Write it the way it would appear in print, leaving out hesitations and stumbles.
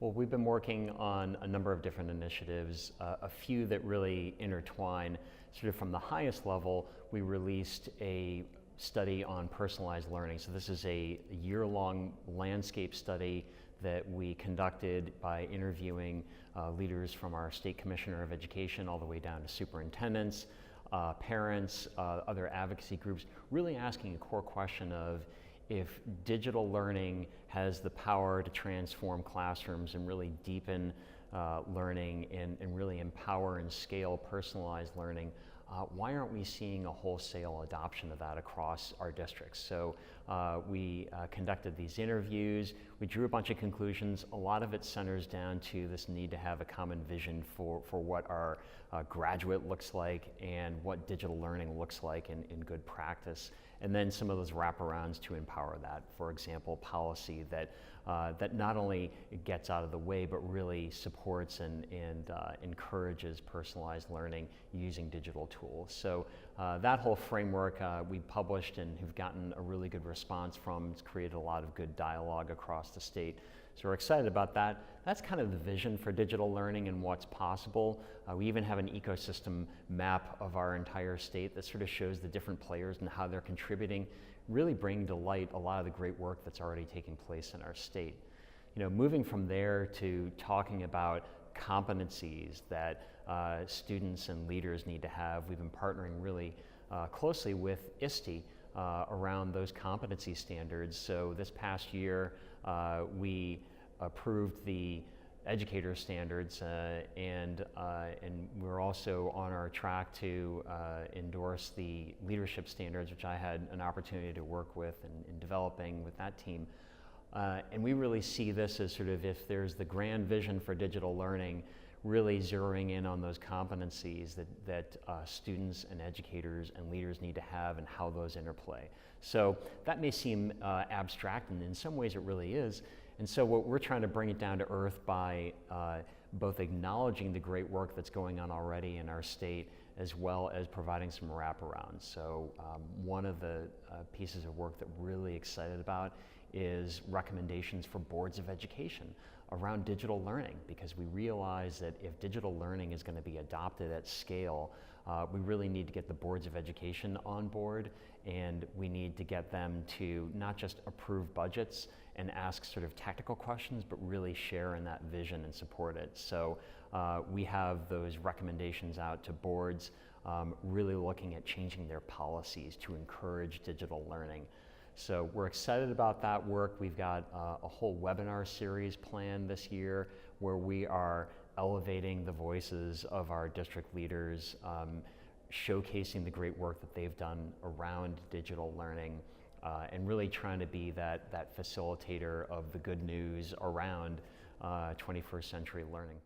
Well, we've been working on a number of different initiatives, a few that really intertwine. Sort of from the highest level, we released a study on personalized learning. So this is a year-long landscape study that we conducted by interviewing leaders from our State Commissioner of Education all the way down to superintendents, parents, other advocacy groups, really asking a core question of if digital learning has the power to transform classrooms and really deepen learning and really empower and scale personalized learning, why aren't we seeing a wholesale adoption of that across our districts? So we conducted these interviews, we drew a bunch of conclusions. A lot of it centers down to this need to have a common vision for what our graduate looks like and what digital learning looks like in good practice. And then some of those wraparounds to empower that. For example, policy that not only gets out of the way, but really supports and encourages personalized learning using digital tools. So that whole framework we published and have gotten a really good response from. It's created a lot of good dialogue across the state. So we're excited about that. That's kind of the vision for digital learning and what's possible. We even have an ecosystem map of our entire state that sort of shows the different players and how they're contributing, really bringing to light a lot of the great work that's already taking place in our state. You know, moving from there to talking about competencies that students and leaders need to have, we've been partnering really closely with ISTE around those competency standards. So this past year, we approved the educator standards and we're also on our track to endorse the leadership standards, which I had an opportunity to work with in developing with that team. And we really see this as sort of, if there's the grand vision for digital learning, really zeroing in on those competencies that students and educators and leaders need to have and how those interplay. So that may seem abstract, and in some ways it really is. And so what we're trying to bring it down to earth by both acknowledging the great work that's going on already in our state, as well as providing some wraparound. So one of the pieces of work that we're really excited about is recommendations for boards of education around digital learning, because we realize that if digital learning is going to be adopted at scale, we really need to get the boards of education on board, and we need to get them to not just approve budgets and ask sort of technical questions, but really share in that vision and support it. So we have those recommendations out to boards, really looking at changing their policies to encourage digital learning. So we're excited about that work. We've got a whole webinar series planned this year where we are elevating the voices of our district leaders, showcasing the great work that they've done around digital learning, and really trying to be that facilitator of the good news around 21st century learning.